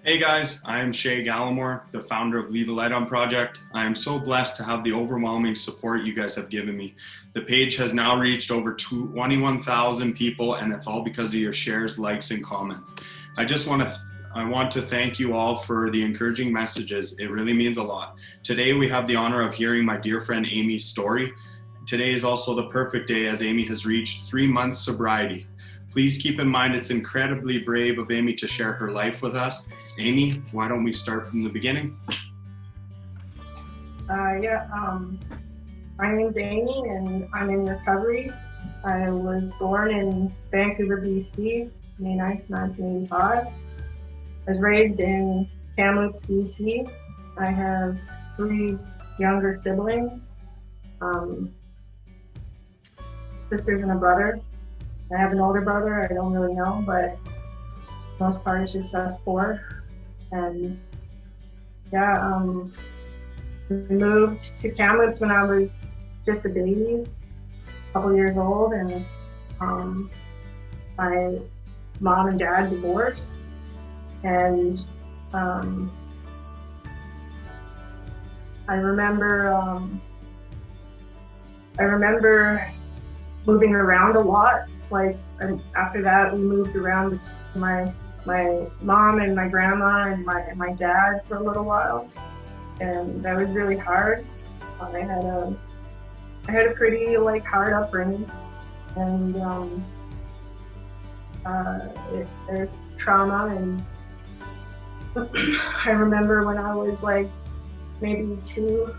Hey guys, I am Shay Gallimore, the founder of Leave a Light On Project. I am so blessed to have the overwhelming support you guys have given me. The page has now reached over 21,000 people, and it's all because of your shares, likes, and comments. I want to thank you all for the encouraging messages. It really means a lot. Today we have the honor of hearing my dear friend Amy's story. Today is also the perfect day as Amy has reached 3 months sobriety. Please keep in mind it's incredibly brave of Amy to share her life with us. Amy, why don't we start from the beginning? My name's Amy and I'm in recovery. I was born in Vancouver, BC, May 9th, 1985. I was raised in Kamloops, BC. I have 3 younger siblings, sisters and a brother. I have an older brother I don't really know, but for the most part it's just us 4. And we moved to Kamloops when I was just a baby, a couple years old, and my mom and dad divorced. And I remember moving around a lot. After that, we moved around between my mom and my grandma and my dad for a little while, and that was really hard. I had a pretty hard upbringing, and there's trauma. And I remember when I was maybe 2,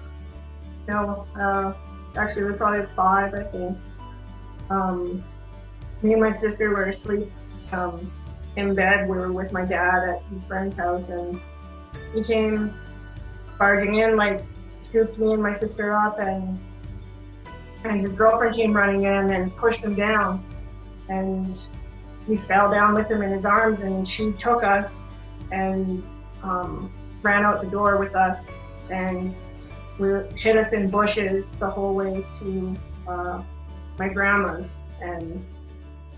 actually we were probably 5, I think. Me and my sister were asleep in bed. We were with my dad at his friend's house, and he came barging in, scooped me and my sister up, and his girlfriend came running in and pushed him down, and we fell down with him in his arms, and she took us and ran out the door with us, and hid us in bushes the whole way to my grandma's. And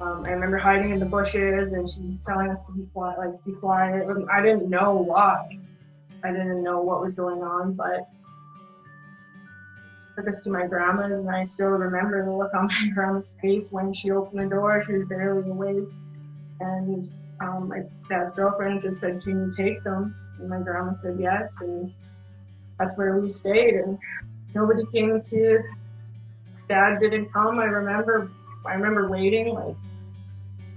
I remember hiding in the bushes, and she was telling us to be quiet, be quiet. I didn't know why. I didn't know what was going on, but she took us to my grandma's, and I still remember the look on my grandma's face when she opened the door. She was barely awake, and my dad's girlfriend just said, "Can you take them?" And my grandma said yes, and that's where we stayed. And nobody came to. Dad didn't come. I remember waiting.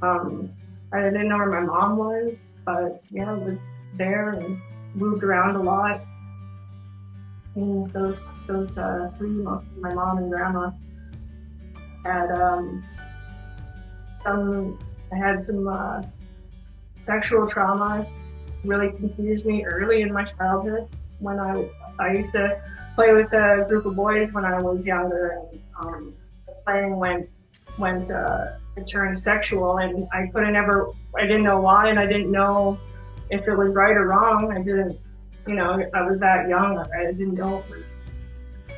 I didn't know where my mom was, but I was there and moved around a lot. And those 3, mostly my mom and grandma, had some sexual trauma. Really confused me early in my childhood. When I used to play with a group of boys when I was younger, and playing it turned sexual, and I didn't know why, and I didn't know if it was right or wrong. I didn't, I was that young. I didn't know it was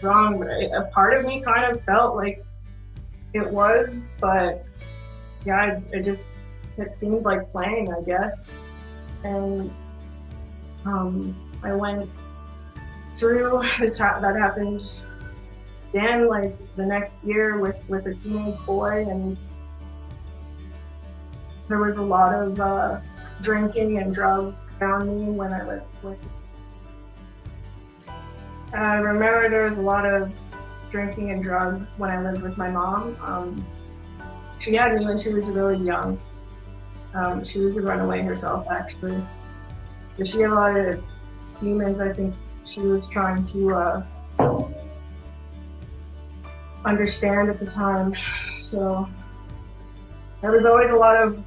wrong, but a part of me kind of felt like it was, but it seemed like playing, I guess. And I went through that happened again, the next year with a teenage boy, and there was a lot of drinking and drugs around me when I lived with him. I remember there was a lot of drinking and drugs when I lived with my mom. She had me when she was really young. She was a runaway herself, actually. So she had a lot of demons. I think she was trying to understand at the time. So there was always a lot of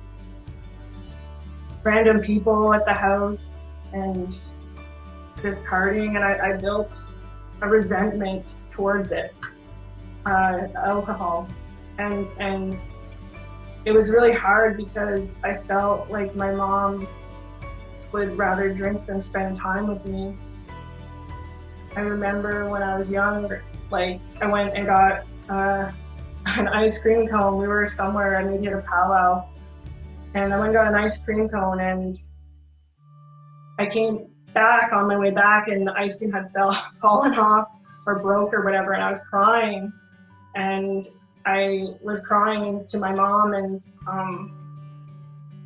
random people at the house and just partying, and I built a resentment towards it, alcohol, and it was really hard because I felt like my mom would rather drink than spend time with me. I remember when I was young, I went and got an ice cream cone. We were somewhere and we did a powwow, and I went and got an ice cream cone, and I came back on my way back, and the ice cream had fallen off or broke or whatever, and I was crying, and I was crying to my mom, and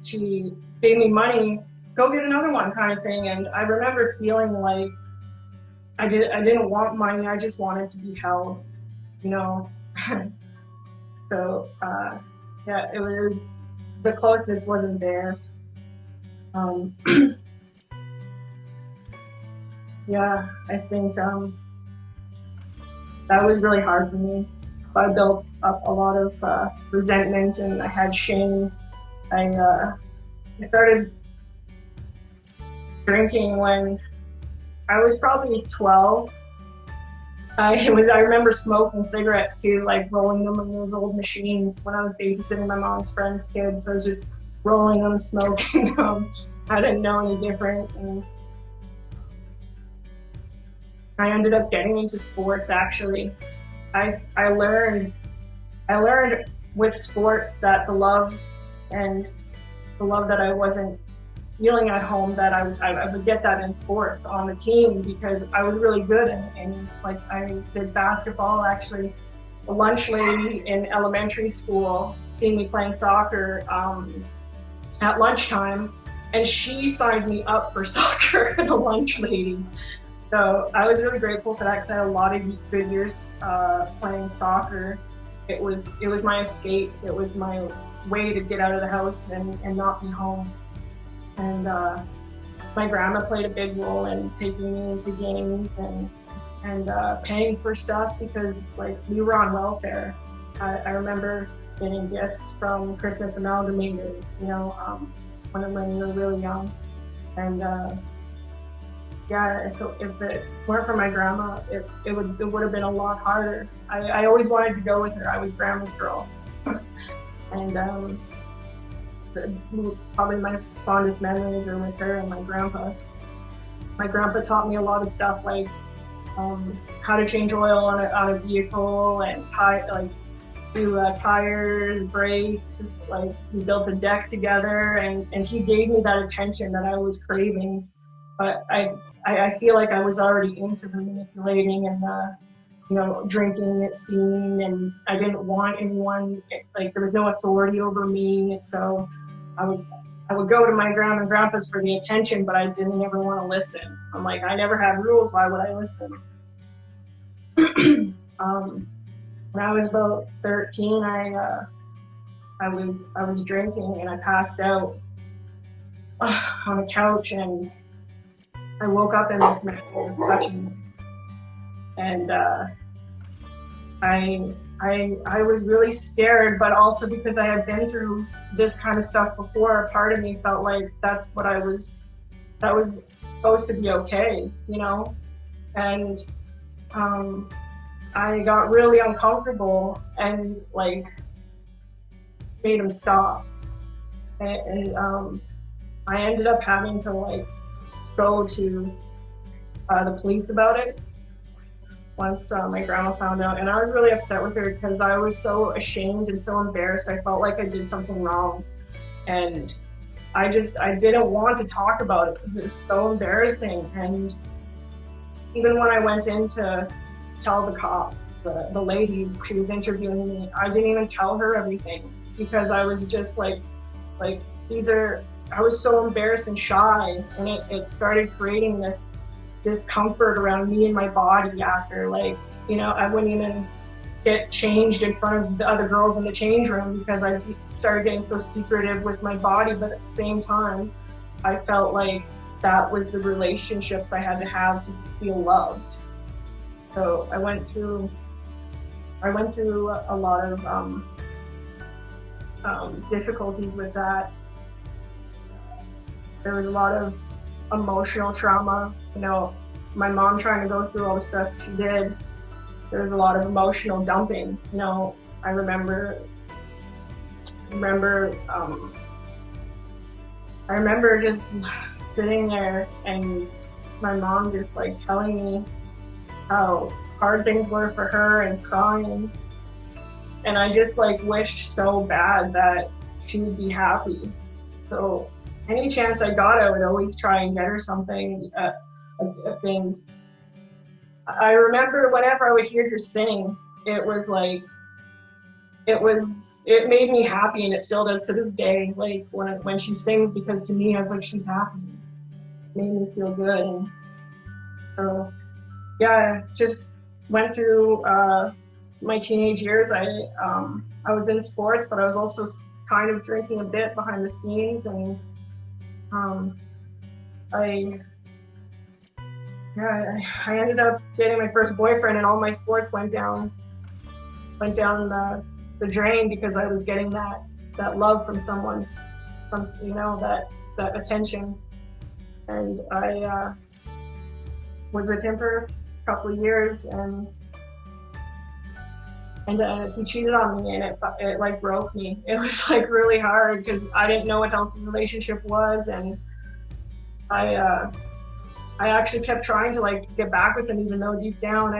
she gave me money, go get another one kind of thing. And I remember feeling like I didn't want money, I just wanted to be held, you know. So yeah, it was, the closeness wasn't there. Yeah, I think that was really hard for me. I built up a lot of resentment, and I had shame. I started drinking when I was probably 12. I remember smoking cigarettes too, like rolling them in those old machines when I was babysitting my mom's friends' kids. I was just rolling them, smoking them. I didn't know any different. And I ended up getting into sports, actually. I learned with sports that the love that I wasn't feeling at home, that I would get that in sports on the team, because I was really good and like I did basketball. Actually, the lunch lady in elementary school seen me playing soccer at lunchtime, and she signed me up for soccer, the lunch lady. So I was really grateful for that, because I had a lot of good years playing soccer. It was my escape. It was my way to get out of the house and not be home. And my grandma played a big role in taking me into games and paying for stuff, because like we were on welfare. I remember getting gifts from Christmas Amalgamated, you know, when we were really young. And yeah, if it weren't for my grandma, it would have been a lot harder. I always wanted to go with her. I was grandma's girl. And probably my fondest memories are with her and my grandpa. My grandpa taught me a lot of stuff, like how to change oil on a vehicle, and tires, brakes. Like, we built a deck together, and he gave me that attention that I was craving. But I feel like I was already into the manipulating and you know, drinking at scene, and I didn't want anyone, like there was no authority over me. So I would go to my grandma and grandpa's for the attention, but I didn't ever want to listen. I'm like, I never had rules, why would I listen? When I was about 13, I was drinking, and I passed out on a couch, and I woke up and this man was touching me. And I was really scared, but also because I had been through this kind of stuff before, a part of me felt like that was supposed to be okay, you know? And I got really uncomfortable and like made him stop. And I ended up having to like go to the police about it once my grandma found out, and I was really upset with her because I was so ashamed and so embarrassed. I felt like I did something wrong, and I didn't want to talk about it because it was so embarrassing. And even when I went in to tell the cop, the lady, she was interviewing me, I didn't even tell her everything because I was just like I was so embarrassed and shy, and it started creating this discomfort around me and my body after, like, you know, I wouldn't even get changed in front of the other girls in the change room because I started getting so secretive with my body. But at the same time, I felt like that was the relationships I had to have to feel loved. So I went through a lot of difficulties with that. There was a lot of emotional trauma, you know, my mom trying to go through all the stuff she did. There was a lot of emotional dumping, you know. I remember just sitting there and my mom just like telling me how hard things were for her and crying. And I just like wished so bad that she would be happy. So any chance I got, I would always try and get her something, a thing. I remember whenever I would hear her sing, it was like, it made me happy, and it still does to this day. Like when she sings, because to me, I was like, she's happy. It made me feel good. And so, yeah, just went through my teenage years. I was in sports, but I was also kind of drinking a bit behind the scenes, and I ended up getting my first boyfriend, and all my sports went down the drain because I was getting that love from someone, that attention. And I was with him for a couple of years, and he cheated on me, and it like broke me. It was like really hard because I didn't know what healthy relationship was, and I actually kept trying to like get back with him, even though deep down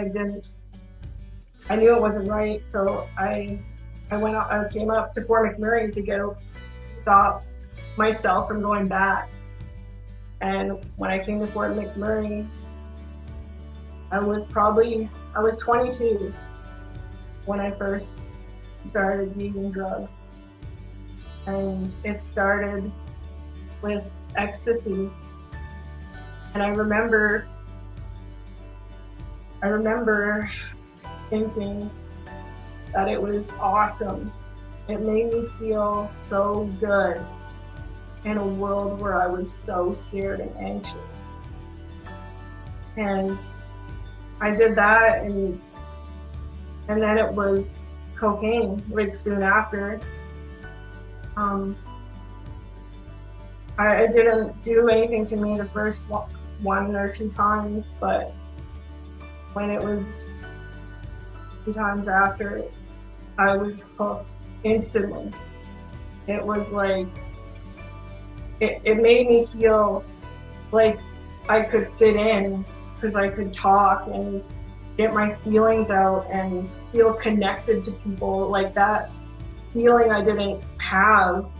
I knew it wasn't right. So I came up to Fort McMurray to stop myself from going back. And when I came to Fort McMurray, I was 22 when I first started using drugs. And it started with ecstasy. And I remember thinking that it was awesome. It made me feel so good in a world where I was so scared and anxious. And I did that, and then it was cocaine, like soon after. I didn't do anything to me the first one or two times, but when it was 2 times after, I was hooked instantly. It was like, it made me feel like I could fit in because I could talk and get my feelings out and feel connected to people. Like that feeling I didn't have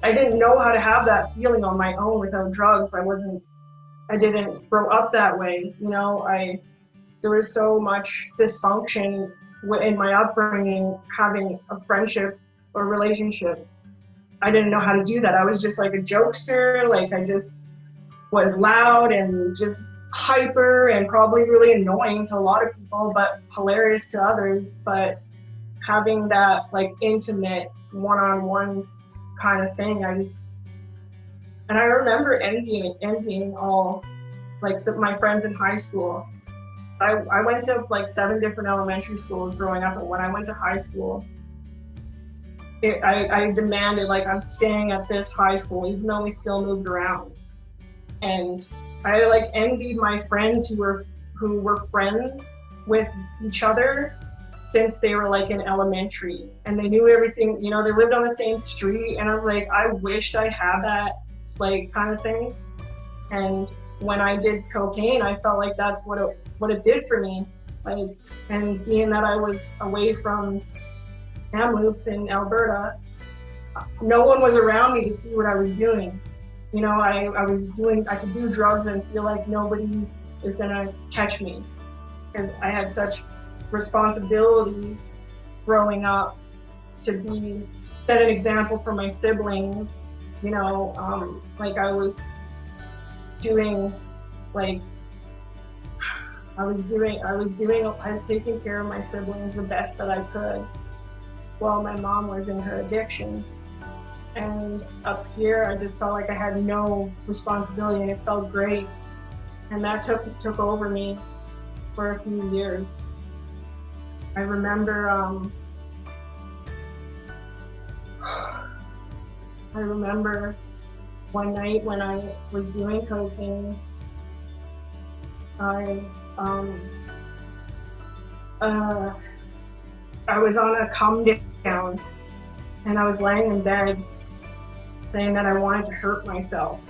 I didn't know how to have that feeling on my own without drugs. I didn't grow up that way. There was so much dysfunction in my upbringing, having a friendship or relationship. I didn't know how to do that. I was just like a jokester. Like I just was loud and just hyper and probably really annoying to a lot of people, but hilarious to others. But having that like intimate one-on-one kind of thing, and I remember envying all like my friends in high school. I went to like 7 different elementary schools growing up, and when I went to high school, I demanded, like, I'm staying at this high school, even though we still moved around. And I like envied my friends who were friends with each other since they were like in elementary, and they knew everything. They lived on the same street, and I was like, I wished I had that like kind of thing. And when I did cocaine, I felt like that's what it did for me. Like, and being that I was away from Kamloops in Alberta, no one was around me to see what I was doing. I could do drugs and feel like nobody is gonna catch me because I had such responsibility growing up to set an example for my siblings. Like I was taking care of my siblings the best that I could while my mom was in her addiction. And up here, I just felt like I had no responsibility, and it felt great. And that took over me for a few years. I remember one night when I was doing cocaine, I was on a come down, and I was laying in bed saying that I wanted to hurt myself.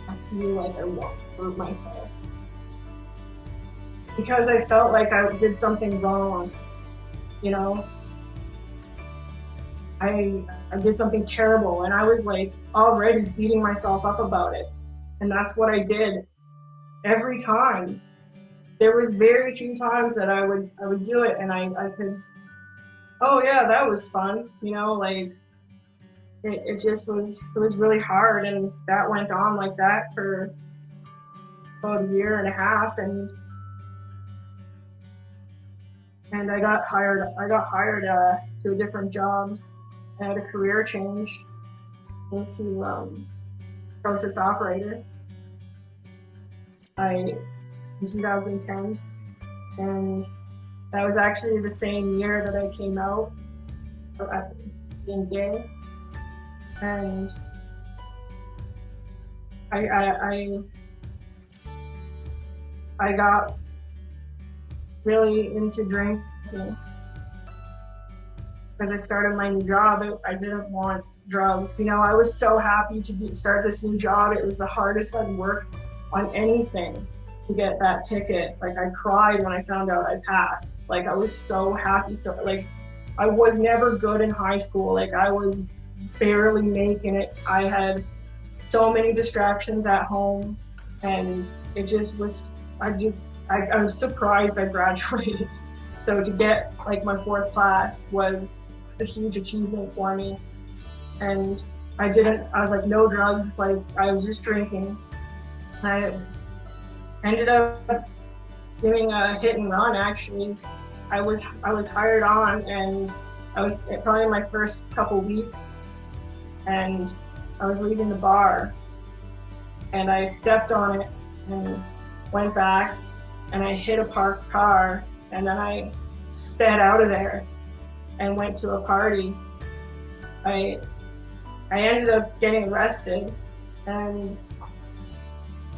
I feel like I want to hurt myself because I felt like I did something wrong. I did something terrible, and I was like already beating myself up about it. And that's what I did every time. There was very few times that I would do it and I could, oh yeah, that was fun, you know, like it just it was really hard, and that went on like that for about a year and a half, and I got hired to a different job. I had a career change into process operator in 2010, and that was actually the same year that I came out at being gay, and I got really into drinking because I started my new job. I didn't want drugs. You know, I was so happy to start this new job. It was the hardest I'd worked on anything to get that ticket. Like, I cried when I found out I passed. Like, I was so happy. So, like, I was never good in high school. Like, I was barely making it. I had so many distractions at home, and it just was, I was surprised I graduated. So to get like my 4th class was a huge achievement for me. And I was like, no drugs, like I was just drinking. I ended up doing a hit and run, actually. I was hired on, and I was probably in my first couple weeks, and I was leaving the bar, and I stepped on it and went back, and I hit a parked car, and then I sped out of there and went to a party. I ended up getting arrested, and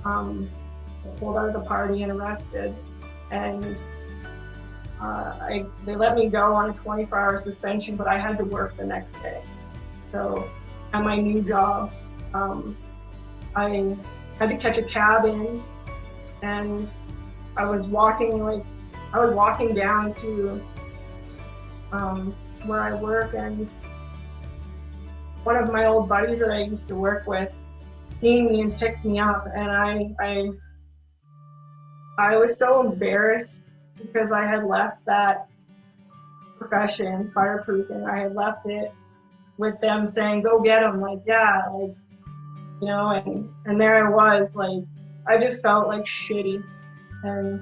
pulled out of the party and arrested, and they let me go on a 24-hour suspension, but I had to work the next day. So at my new job, I had to catch a cab in, and I was walking down to where I work, and one of my old buddies that I used to work with seen me and picked me up, and I was so embarrassed because I had left that profession, fireproofing. I had left it with them saying, go get him, like, yeah, like, you know, and there I was, like, I just felt like shitty. And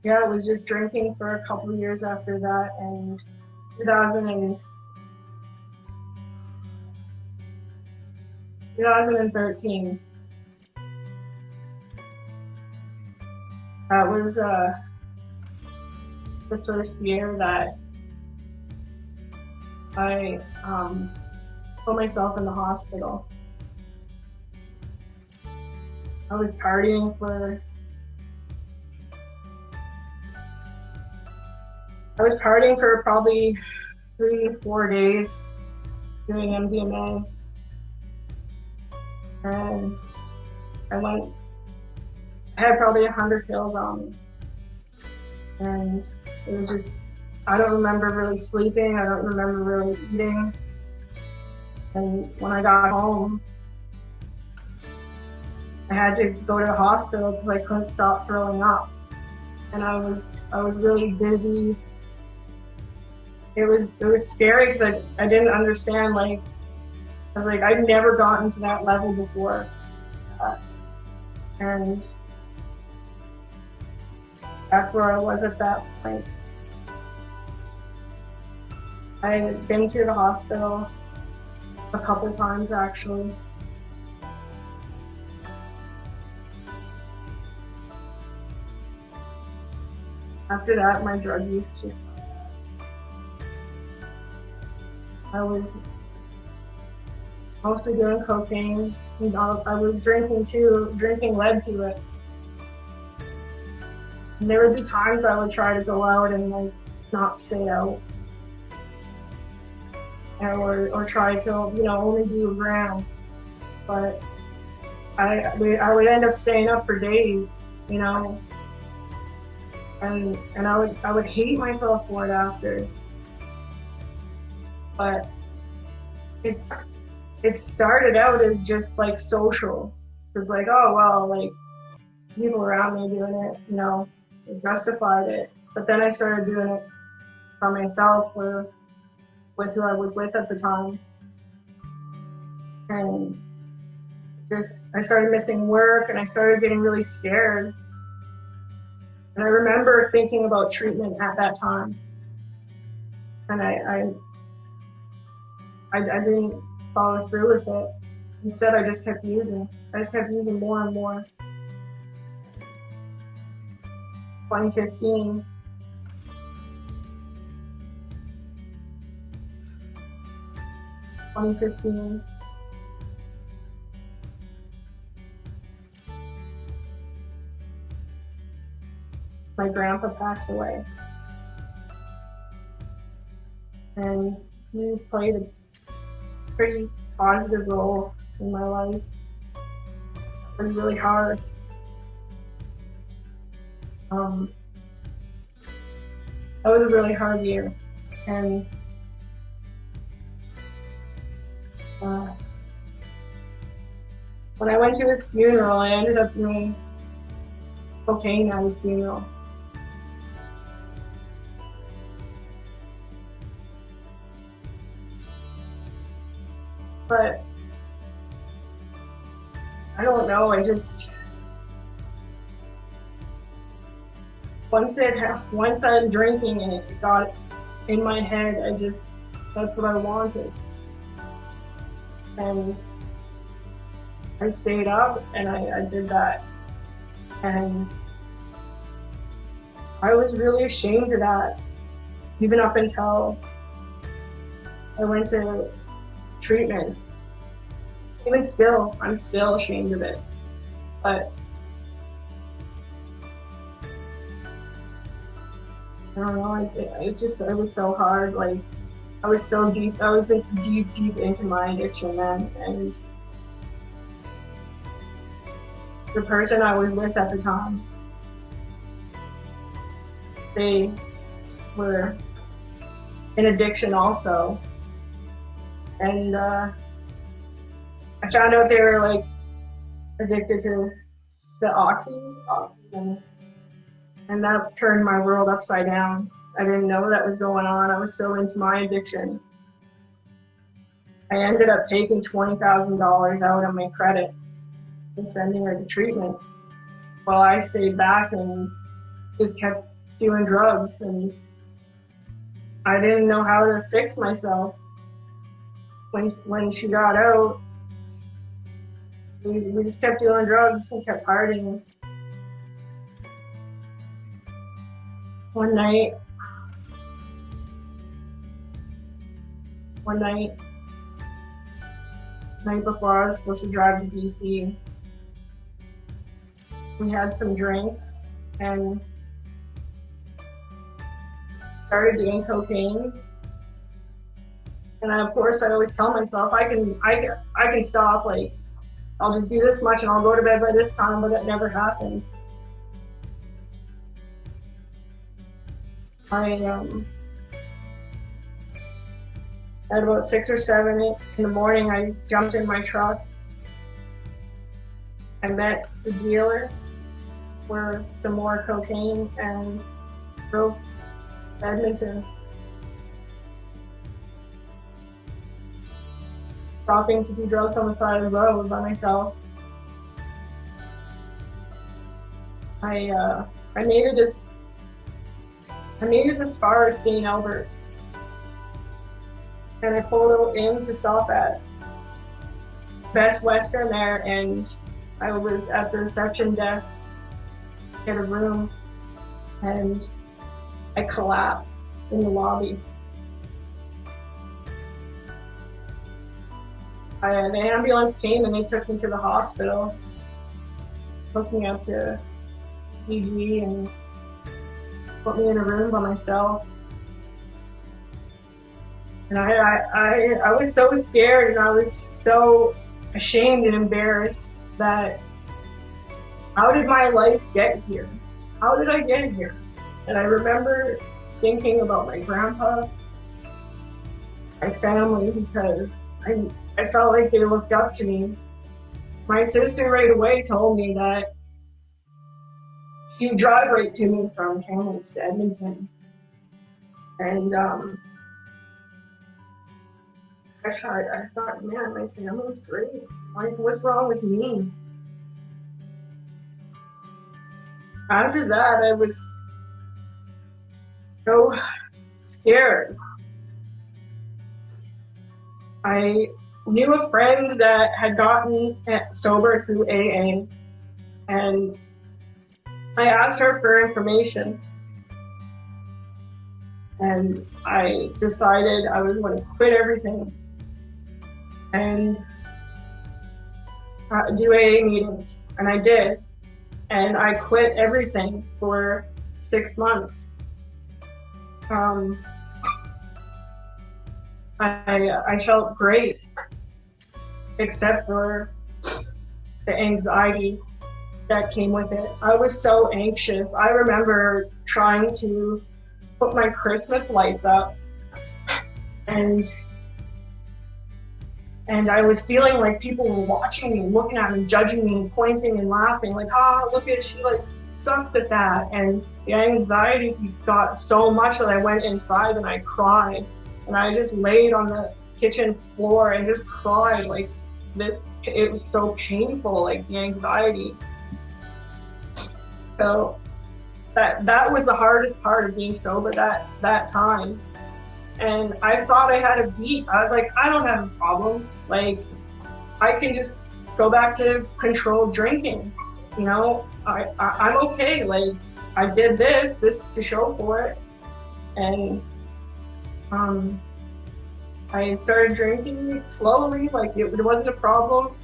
yeah, I was just drinking for a couple of years after that, and 2013, that was the first year that I put myself in the hospital. I was partying for probably 3-4 days doing MDMA, and I had probably 100 pills on me, and it was just, I don't remember really sleeping, I don't remember really eating, and when I got home, I had to go to the hospital because I couldn't stop throwing up, and I was really dizzy. It was scary because I didn't understand, like, I was like, I'd never gotten to that level before, and that's where I was at that point. I had been to the hospital a couple times, actually. After that, my drug use just, I was mostly doing cocaine. You know, I was drinking too. Drinking led to it. And there would be times I would try to go out and like not stay out, or try to, you know, only do a gram. But I would end up staying up for days, you know, and I would hate myself for it after. but it started out as just like social. It's like, oh well, like people around me doing it, you know, it justified it. But then I started doing it for myself or with who I was with at the time. And I started missing work and I started getting really scared. And I remember thinking about treatment at that time. And I didn't follow through with it. Instead, I just kept using. I just kept using more and more. 2015. My grandpa passed away. And he played a pretty positive role in my life. It was really hard. That was a really hard year. And when I went to his funeral, I ended up doing cocaine at his funeral. But I don't know, once I'm drinking and it got in my head, that's what I wanted. And I stayed up and I did that. And I was really ashamed of that, even up until I went to treatment. Even still, I'm still ashamed of it. But I don't know, it was so hard. Like, I was so deep, I was like deep into my addiction then. And the person I was with at the time, they were in addiction also. And I found out they were like addicted to the oxys, and that turned my world upside down. I didn't know that was going on. I was so into my addiction. I ended up taking $20,000 out on my credit and sending her to treatment, while I stayed back and just kept doing drugs. And I didn't know how to fix myself. When she got out, we just kept doing drugs and kept partying. One night, night before I was supposed to drive to BC, we had some drinks and started doing cocaine. And of course, I always tell myself I can stop. Like, I'll just do this much and I'll go to bed by this time, but that never happened. At about 6 or 7 in the morning, I jumped in my truck. I met the dealer for some more cocaine and drove to Edmonton. Stopping to do drugs on the side of the road by myself. I made it as far as St. Albert. And I pulled in to stop at Best Western there, and I was at the reception desk, get a room, and I collapsed in the lobby. The ambulance came and they took me to the hospital, hooked me up to EG and put me in a room by myself. And I was so scared and I was so ashamed and embarrassed that how did my life get here? How did I get here? And I remember thinking about my grandpa my family because I felt like they looked up to me. My sister right away told me that she would drive right to me from Kamloops to Edmonton. And I thought, man, my family's great. Like, what's wrong with me? After that, I was so scared. I knew a friend that had gotten sober through AA, and I asked her for information. And I decided I was going to quit everything and do AA meetings. And I did. And I quit everything for 6 months. I felt great, except for the anxiety that came with it. I was so anxious. I remember trying to put my Christmas lights up, and I was feeling like people were watching me, looking at me, judging me, pointing and laughing, like, look at, she like sucks at that. And the anxiety got so much that I went inside and I cried, and I just laid on the kitchen floor and just cried like this. It was so painful, like the anxiety. So that was the hardest part of being sober that time. And I thought I had a beat. I was like, I don't have a problem. Like, I can just go back to controlled drinking. You know, I'm okay. Like, I did this to show for it. And I started drinking slowly. Like, it wasn't a problem.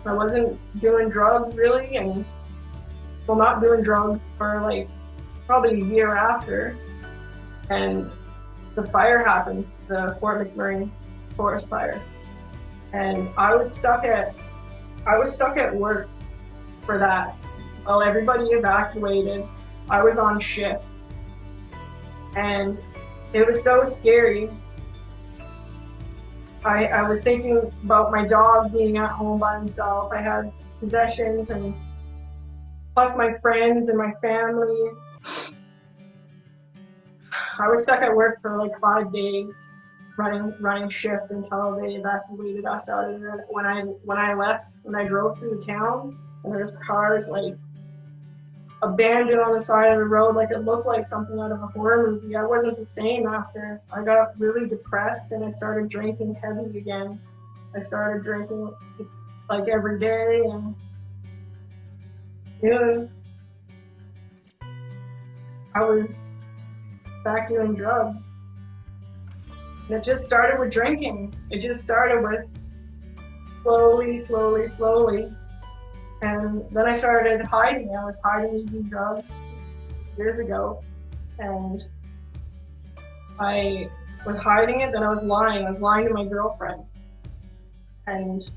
I wasn't doing drugs really, and well, not doing drugs for like probably a year after. And the fire happened, the Fort McMurray forest fire. And I was stuck at work for that. While everybody evacuated, I was on shift. And it was so scary. I was thinking about my dog being at home by himself. I had possessions, and plus my friends and my family. I was stuck at work for like 5 days, running shift until they evacuated us out of there. When I left, when I drove through the town, and there was cars like abandoned on the side of the road, like it looked like something out of a horror movie. I wasn't the same after. I got really depressed and I started drinking heavy again. I started drinking like every day, and I was back doing drugs. And it just started with drinking. It just started with slowly. And then I started hiding. I was hiding using drugs years ago. And I was hiding it, then I was lying. I was lying to my girlfriend. And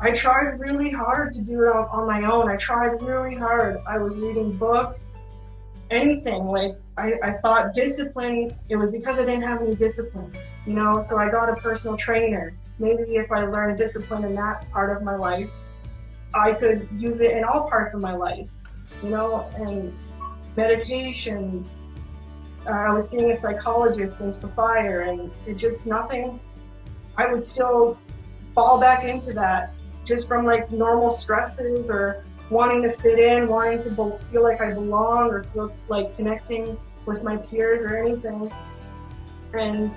I tried really hard to do it on my own. I tried really hard. I was reading books, anything. Like, I thought discipline, it was because I didn't have any discipline, you know? So I got a personal trainer. Maybe if I learned discipline in that part of my life, I could use it in all parts of my life, you know? And meditation, I was seeing a psychologist since the fire, and it just nothing. I would still fall back into that just from like normal stresses or wanting to fit in, wanting to feel like I belong or feel like connecting with my peers or anything. And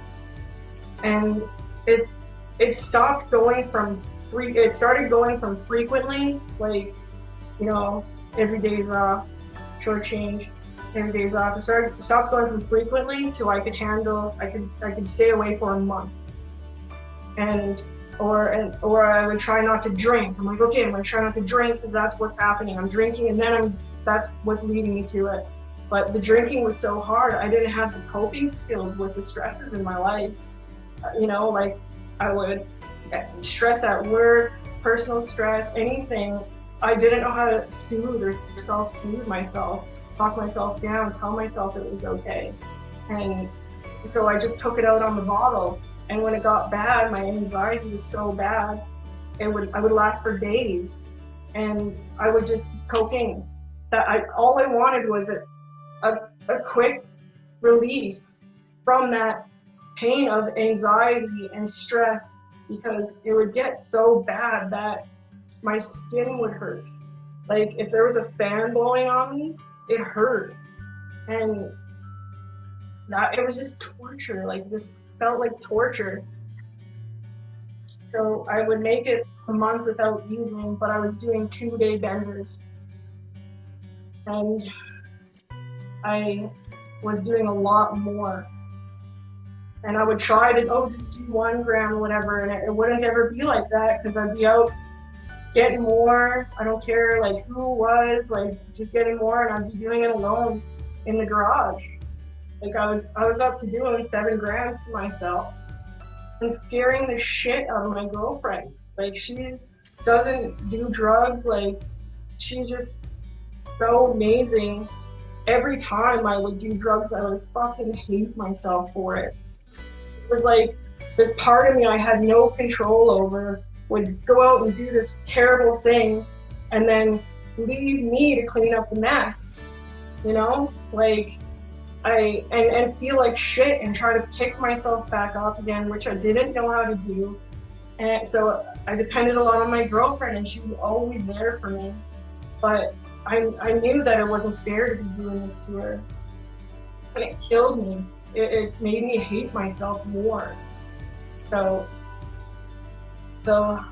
it stopped going from it started going from frequently, like, you know, every day's off, short change, every day's off. It stopped going from frequently to I could stay away for a month. Or I would try not to drink. I'm like, okay, I'm gonna try not to drink because that's what's happening. I'm drinking, and then that's what's leading me to it. But the drinking was so hard. I didn't have the coping skills with the stresses in my life. You know, like I would stress at work, personal stress, anything. I didn't know how to soothe or self-soothe myself, talk myself down, tell myself it was okay. And so I just took it out on the bottle. And when it got bad, my anxiety was so bad, I would last for days, and I would just cocaine. All I wanted was a quick release from that pain of anxiety and stress, because it would get so bad that my skin would hurt. Like if there was a fan blowing on me, it hurt. And it was just torture. Like this felt like torture. So I would make it a month without using, but I was doing 2-day benders. And I was doing a lot more. And I would try to, just do 1 gram or whatever, and it wouldn't ever be like that, because I'd be out getting more. I don't care like who it was, like just getting more, and I'd be doing it alone in the garage. Like I was up to doing 7 grams to myself and scaring the shit out of my girlfriend. Like she doesn't do drugs, like she's just so amazing. Every time I would do drugs, I would fucking hate myself for it. It was like this part of me I had no control over would go out and do this terrible thing and then leave me to clean up the mess, you know? Like and feel like shit and try to pick myself back up again, which I didn't know how to do. And so I depended a lot on my girlfriend, and she was always there for me. But I knew that it wasn't fair to be doing this to her. And it killed me. It made me hate myself more. So the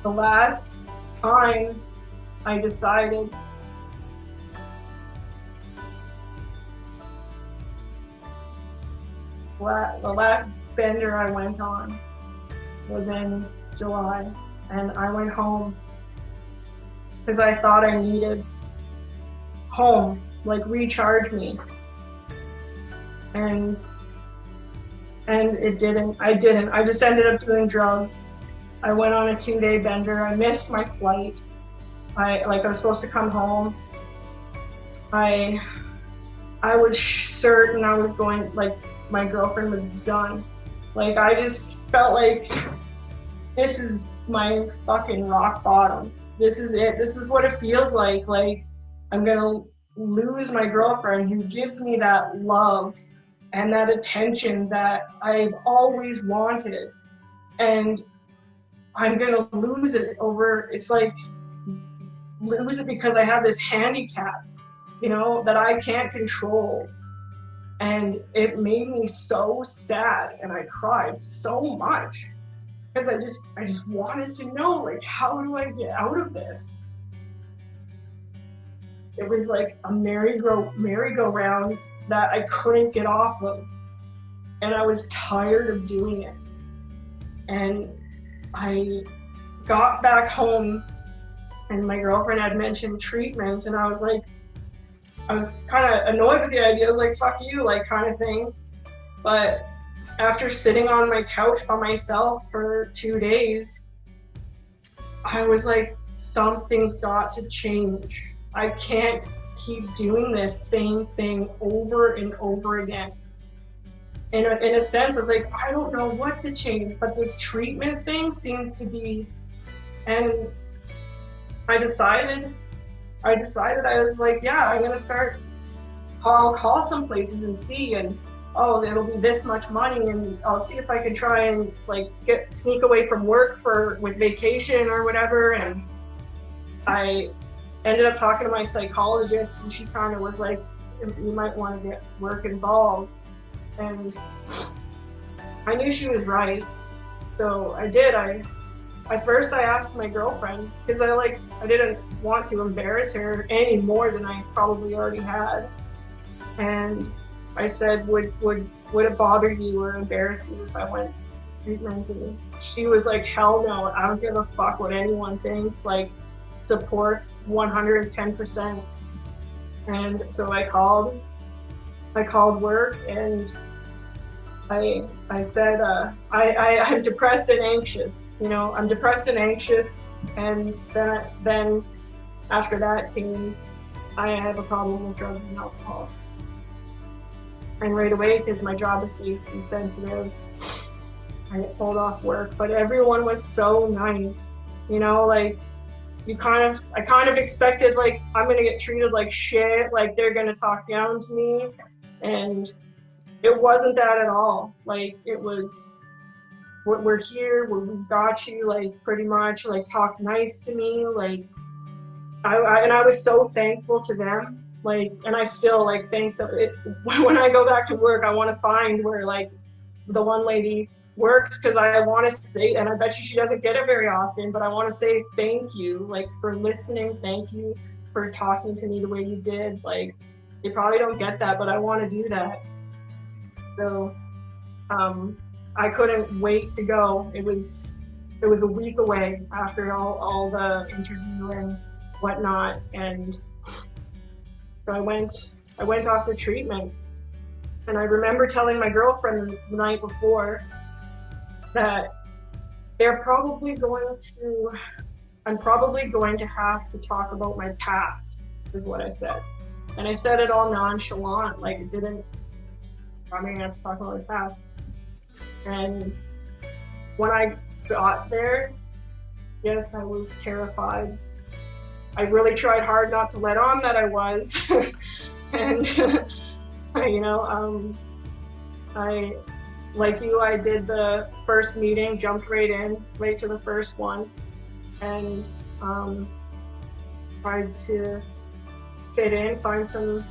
last time I decided the last bender I went on was in July, and I went home because I thought I needed home, like recharge me. And it didn't. I just ended up doing drugs. I went on a 2-day bender. I missed my flight. I was supposed to come home. I was certain I was going, like my girlfriend was done. Like I just felt like this is my fucking rock bottom. This is it. This is what it feels like. Like I'm gonna lose my girlfriend who gives me that love and that attention that I've always wanted. And I'm gonna lose it over, it's like, lose it because I have this handicap, you know, that I can't control. And it made me so sad, and I cried so much because I just wanted to know, like, how do I get out of this? It was like a merry-go-round that I couldn't get off of, and I was tired of doing it. And I got back home, and my girlfriend had mentioned treatment, and I was kind of annoyed with the idea. I was like, fuck you, like, kind of thing. But after sitting on my couch by myself for 2 days, I was like, something's got to change. I can't keep doing this same thing over and over again. In a sense, I was like, I don't know what to change, but this treatment thing seems to be, and I decided, I was like, yeah, I'm gonna start, I'll call some places and see, and it'll be this much money, and I'll see if I can try and like sneak away from work with vacation or whatever. And I ended up talking to my psychologist, and she kind of was like, you might want to get work involved. And I knew she was right, so I did. At first I asked my girlfriend, because I didn't want to embarrass her any more than I probably already had. And I said, would it bother you or embarrass you if I went treatment? And she was like, hell no, I don't give a fuck what anyone thinks, like, support 110%. And so I called work, and I said, I'm depressed and anxious, you know, I'm depressed and anxious. And then after that came, I have a problem with drugs and alcohol. And right away, because my job is safety sensitive, I get pulled off work. But everyone was so nice, you know, like I kind of expected like I'm gonna get treated like shit, like they're gonna talk down to me, and it wasn't that at all. Like it was, we're here, we've got you, like pretty much, like talk nice to me, like I was so thankful to them, like, and I still like think that when I go back to work, I want to find where like the one lady works, because I want to say, and I bet you she doesn't get it very often, but I want to say thank you, like for listening, thank you for talking to me the way you did. Like they probably don't get that, but I want to do that. So I couldn't wait to go. It was a week away after all the interview and whatnot, and so I went off to treatment. And I remember telling my girlfriend the night before that I'm probably going to have to talk about my past, is what I said. And I said it all nonchalant, like it didn't, I'm gonna have to talk about my past. And when I got there, yes, I was terrified. I really tried hard not to let on that I was. And, you know, I, like you, I did the first meeting, jumped right to the first one, and tried to fit in, find some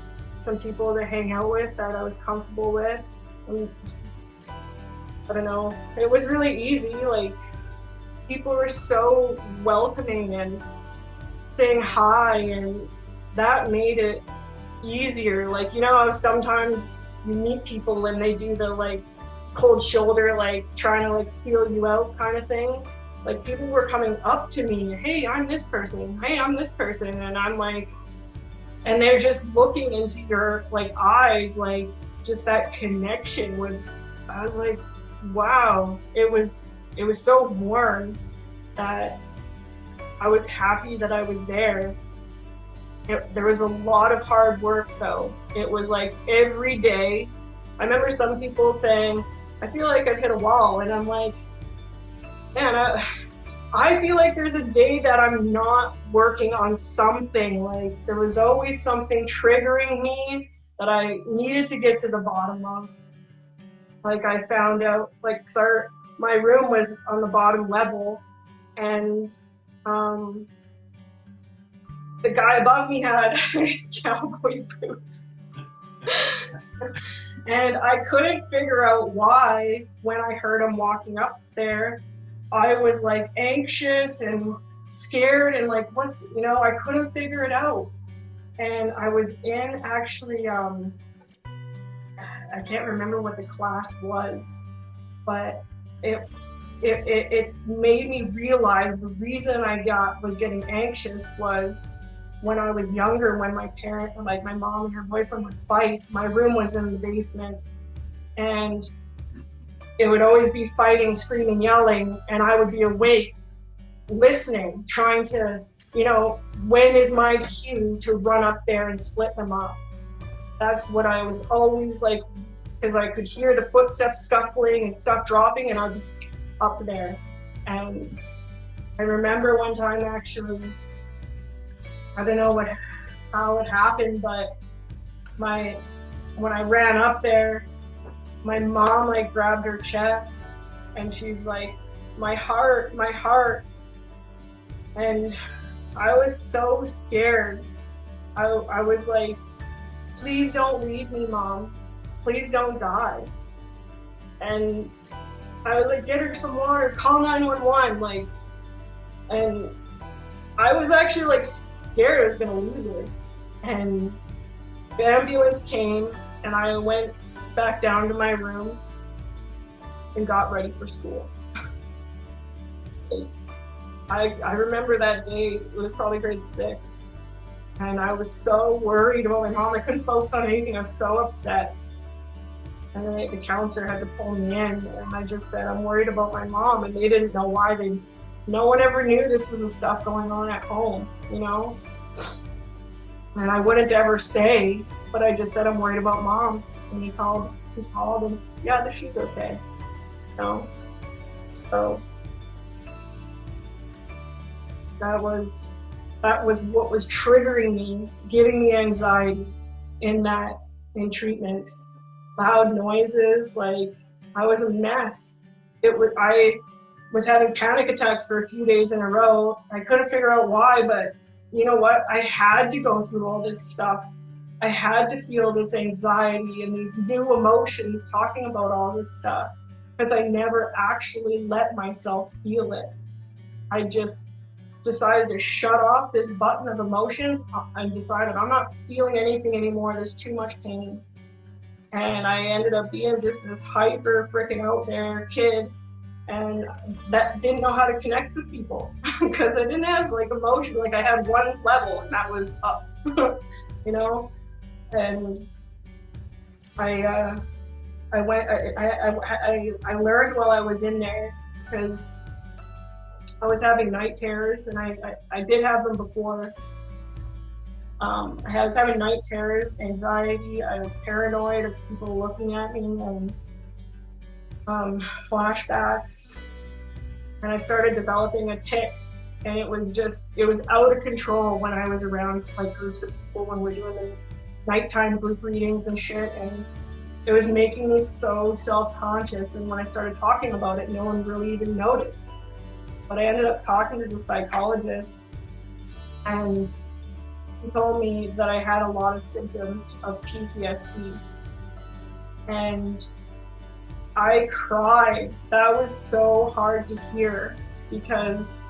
people to hang out with that I was comfortable with. And just, I don't know, it was really easy. Like people were so welcoming and saying hi, and that made it easier. Like, you know, sometimes you meet people and they do the like cold shoulder, like trying to like feel you out kind of thing. Like people were coming up to me, hey, I'm this person, hey, I'm this person, and I'm like, and they're just looking into your like eyes, like just that connection was, I was like, wow, it was so warm that I was happy that I was there. There was a lot of hard work though. It was like every day. I remember some people saying, I feel like I've hit a wall, and I'm like, man, I feel like there's a day that I'm not working on something. Like there was always something triggering me that I needed to get to the bottom of. Like I found out, like, my room was on the bottom level, and the guy above me had cowboy boots. And I couldn't figure out why, when I heard him walking up there, I was like anxious and scared and like, what's, you know, I couldn't figure it out. And I was in actually, I can't remember what the class was, but it made me realize the reason I was getting anxious was when I was younger, when my mom and her boyfriend would fight, my room was in the basement, and it would always be fighting, screaming, yelling, and I would be awake, listening, trying to, you know, when is my cue to run up there and split them up? That's what I was always like, because I could hear the footsteps scuffling and stuff dropping, and I'd be up there. And I remember one time actually, I don't know how it happened, but when I ran up there, my mom like grabbed her chest and she's like, my heart. And I was so scared. I was like, please don't leave me, Mom. Please don't die. And I was like, get her some water, call 911, like, and I was actually like scared I was gonna lose her. And the ambulance came and I went back down to my room and got ready for school. I remember that day, it was probably grade 6, and I was so worried about my mom. I couldn't focus on anything, I was so upset. And then the counselor had to pull me in, and I just said, I'm worried about my mom, and they didn't know why. No one ever knew this was the stuff going on at home, you know? And I wouldn't ever say, but I just said, I'm worried about Mom. And he called and said, yeah, she's okay. You know? So that was what was triggering me, giving me anxiety in treatment. Loud noises, like I was a mess. I was having panic attacks for a few days in a row. I couldn't figure out why, but you know what? I had to go through all this stuff. I had to feel this anxiety and these new emotions talking about all this stuff because I never actually let myself feel it. I just decided to shut off this button of emotions and decided I'm not feeling anything anymore. There's too much pain. And I ended up being just this hyper freaking out there kid and that didn't know how to connect with people because I didn't have like emotion. Like I had one level and that was up, you know? And I learned while I was in there because I was having night terrors, and I did have them before. I was having night terrors, anxiety, I was paranoid of people looking at me, and flashbacks. And I started developing a tic, and it was out of control when I was around like groups of people when we're doing the nighttime group readings and shit, and it was making me so self-conscious. And when I started talking about it, no one really even noticed. But I ended up talking to the psychologist, and he told me that I had a lot of symptoms of PTSD. And I cried. That was so hard to hear because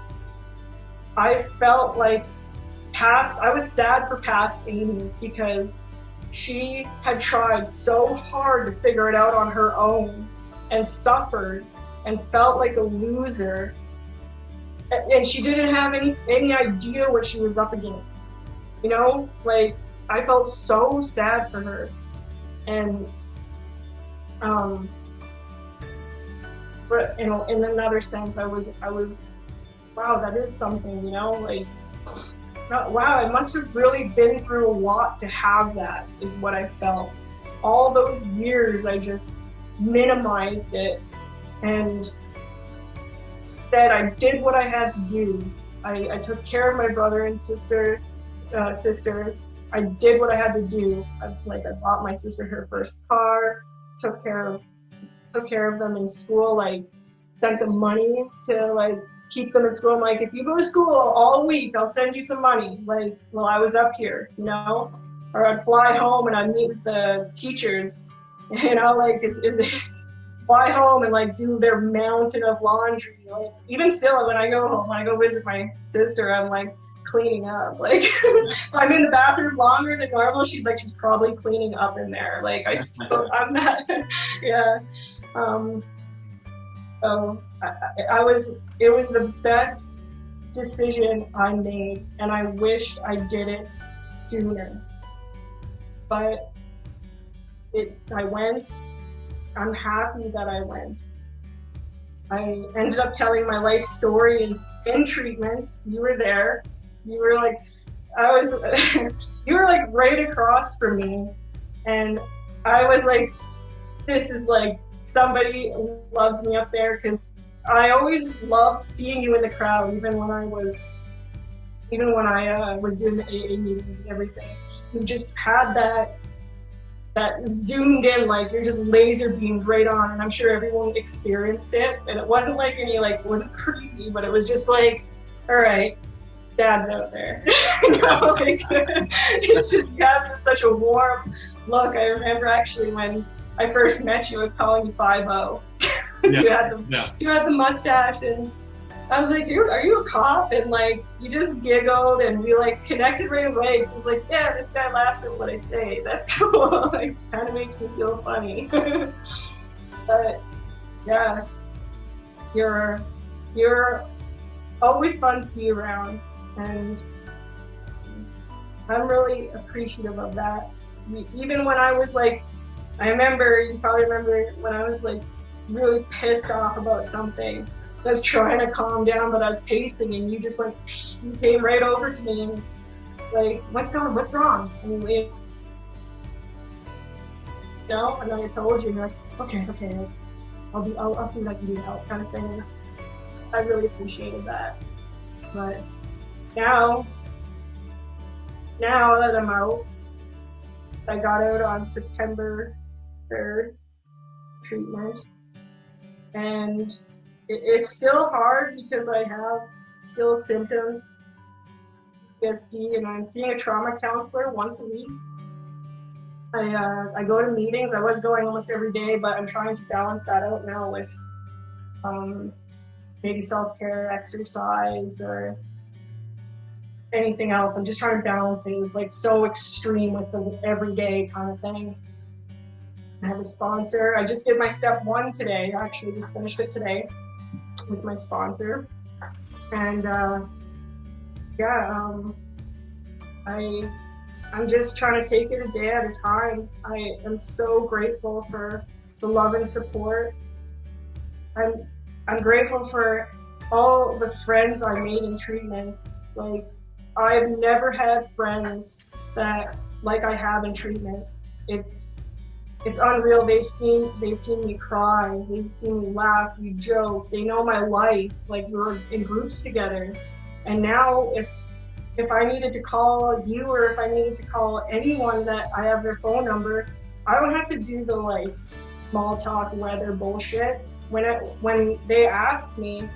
I felt like I was sad for past Amy because she had tried so hard to figure it out on her own and suffered and felt like a loser. And she didn't have any idea what she was up against. You know, like I felt so sad for her. And but in another sense, I was, wow, that is something, you know, like, wow, I must have really been through a lot to have that, is what I felt. All those years, I just minimized it and said I did what I had to do. I took care of my brother and sisters. I did what I had to do. I bought my sister her first car, took care of them in school, like sent them money to like keep them in school. I'm like, if you go to school all week, I'll send you some money, like while I was up here, you know? Or I'd fly home and I'd meet with the teachers, you know, like it's fly home and like do their mountain of laundry. Like even still, when I go home, when I go visit my sister, I'm like cleaning up. Like if I'm in the bathroom longer than normal, she's probably cleaning up in there. Like I'm not, yeah. So it was the best decision I made, and I wished I did it sooner. But I went. I'm happy that I went. I ended up telling my life story in treatment. You were there. You were like, you were like right across from me. And I was like, this is like, somebody loves me up there, because I always loved seeing you in the crowd, even when I was doing the AA meetings and everything. You just had that zoomed in, like you're just laser beamed right on, and I'm sure everyone experienced it. And it wasn't like it wasn't creepy, but it was just like, all right, Dad's out there. You know, like it's just, you have such a warm look. I remember actually when I first met you, I was calling you 5-0. Yeah. You had the mustache, and I was like, are you a cop? And like, you just giggled, and we like connected right away. So it's like, yeah, this guy laughs at what I say. That's cool. Like, kind of makes me feel funny. But yeah, you're always fun to be around, and I'm really appreciative of that. Even when I was like, you probably remember when I was like really pissed off about something. I was trying to calm down, but I was pacing, and you just went, you came right over to me and like, what's wrong? And you know, and then I told you, and you're like, okay, okay, I'll see what I can do to help, kind of thing. And I really appreciated that. But now, now that I'm out, I got out on September 3rd treatment, and it's still hard because I have still symptoms, PTSD, and I'm seeing a trauma counselor once a week. I go to meetings. I was going almost every day, but I'm trying to balance that out now with maybe self-care, exercise, or anything else. I'm just trying to balance it. It's like so extreme with the everyday kind of thing. I have a sponsor. I just did my step 1 today. I actually just finished it today with my sponsor. And yeah, I'm just trying to take it a day at a time. I am so grateful for the love and support. I'm grateful for all the friends I made in treatment. Like, I've never had friends that like I have in treatment. It's unreal. They've seen me cry. They've seen me laugh. We joke. They know my life. Like, we're in groups together. And now, if I needed to call you, or if I needed to call anyone that I have their phone number, I don't have to do the like small talk weather bullshit. When they ask me,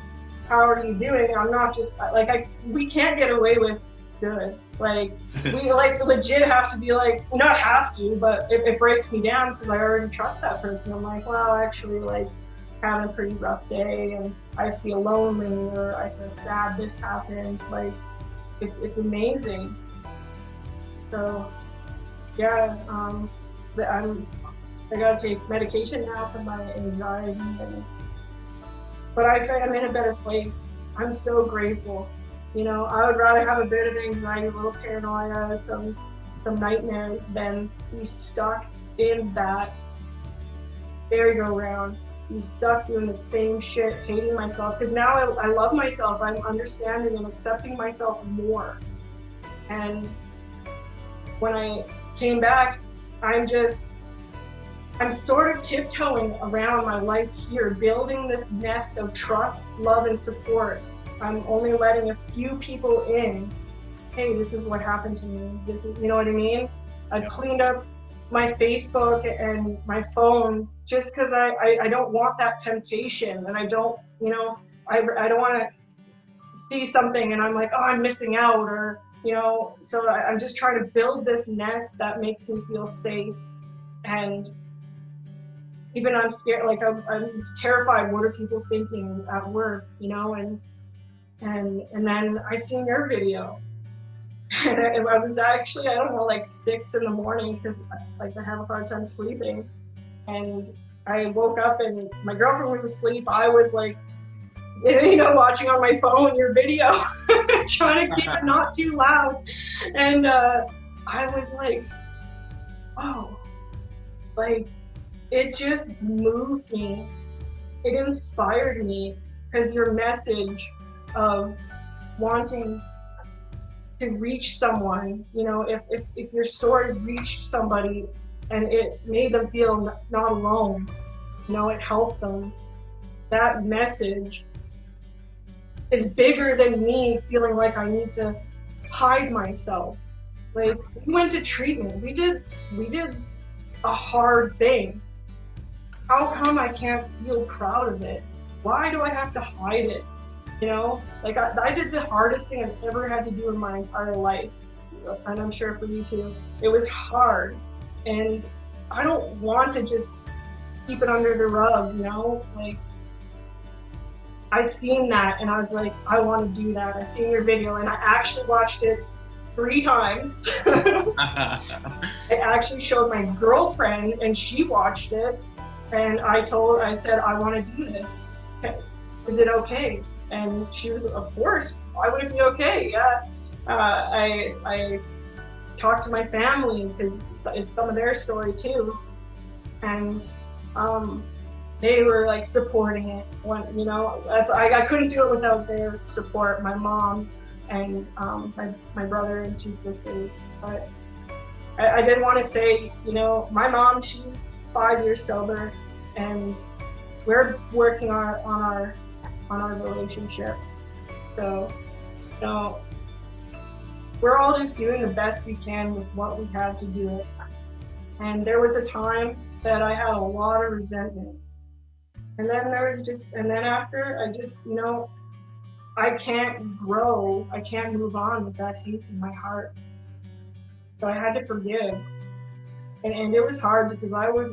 how are you doing? I'm not just like, we can't get away with good. Like, we like legit have to be like, not have to, but it breaks me down because I already trust that person. I'm like, well, actually, like, having a pretty rough day and I feel lonely, or I feel sad this happened. Like, it's amazing. So yeah, I gotta take medication now for my anxiety, but I feel I'm in a better place. I'm so grateful. You know, I would rather have a bit of anxiety, a little paranoia, some nightmares than be stuck in that merry-go-round. Be stuck doing the same shit, hating myself. Because now I love myself. I'm understanding and accepting myself more. And when I came back, I'm sort of tiptoeing around my life here, building this nest of trust, love, and support. I'm only letting a few people in. Hey, this is what happened to me. This is, you know what I mean? I've cleaned up my Facebook and my phone just because I don't want that temptation, and I don't, you know, I don't want to see something and I'm like, oh, I'm missing out, or, you know, so I'm just trying to build this nest that makes me feel safe. And even I'm scared, like I'm terrified, what are people thinking at work, you know, and then I seen your video. And I was actually, I don't know, like 6 in the morning, because like I have a hard time sleeping. And I woke up and my girlfriend was asleep. I was like, you know, watching on my phone your video, trying to keep it not too loud. And I was like, oh, like, it just moved me. It inspired me, because your message of wanting to reach someone, you know, if your story reached somebody and it made them feel not alone, you know, it helped them. That message is bigger than me feeling like I need to hide myself. Like, we went to treatment. We did a hard thing. How come I can't feel proud of it? Why do I have to hide it? You know, like I did the hardest thing I've ever had to do in my entire life. And I'm sure for you too. It was hard. And I don't want to just keep it under the rug, you know? Like, I seen that and I was like, I want to do that. I seen your video and I actually watched it 3 times. I actually showed my girlfriend and she watched it. And I said, I want to do this. Is it okay? And she was, of course, why would it be okay? Yeah. I talked to my family because it's some of their story too. And they were like supporting it. When, you know, I couldn't do it without their support, my mom and my brother and 2 sisters. But I did want to say, you know, my mom, she's 5 years sober, and we're working on our relationship. So, you know, we're all just doing the best we can with what we have to do it. And there was a time that I had a lot of resentment. And then after, I just, I can't grow, I can't move on with that hate in my heart. So I had to forgive. And it was hard because I was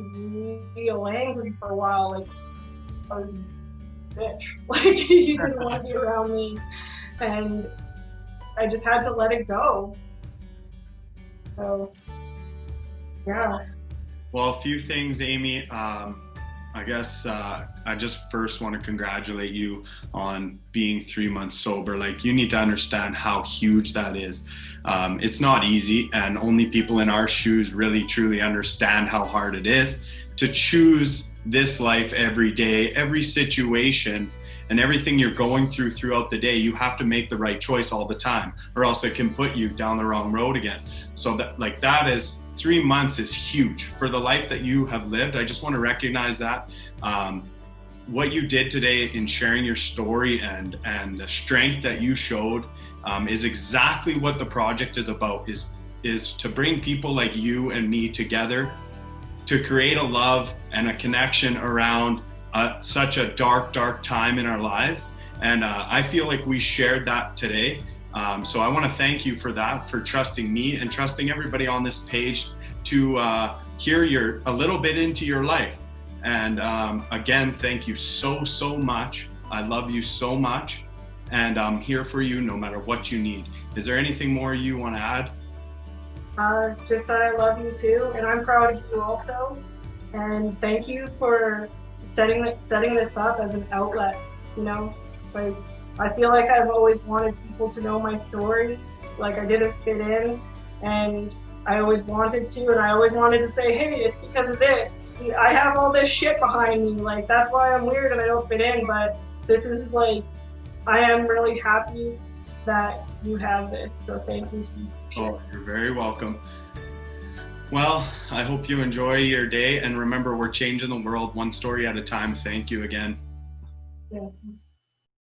real angry for a while. Like, I was a bitch. Like, you didn't want to be around me. And I just had to let it go. So, yeah. Well, a few things, Amy. I guess I just first want to congratulate you on being 3 months sober. Like, you need to understand how huge that is. It's not easy, and only people in our shoes really truly understand how hard it is to choose this life every day, every situation, and everything you're going through throughout the day. You have to make the right choice all the time, or else it can put you down the wrong road again. So that is 3 months is huge for the life that you have lived. I just want to recognize that. What you did today in sharing your story and the strength that you showed is exactly what the project is about, is to bring people like you and me together to create a love and a connection around such a dark time in our lives. And I feel like we shared that today. So I want to thank you for that, for trusting me and trusting everybody on this page to hear a little bit into your life. And again, thank you so much. I love you so much, and I'm here for you no matter what you need. Is there anything more you want to add? Just that I love you too, and I'm proud of you also. And thank you for setting this up as an outlet. Like, I feel like I've always wanted people to know my story. Like, I didn't fit in, and I always wanted to, and I always wanted to say, hey, it's because of this. I have all this shit behind me. Like, that's why I'm weird and I don't fit in. But this is like, I am really happy that you have this. So thank you. Oh, you're very welcome. Well, I hope you enjoy your day, and remember, we're changing the world one story at a time. Thank you again. Yeah.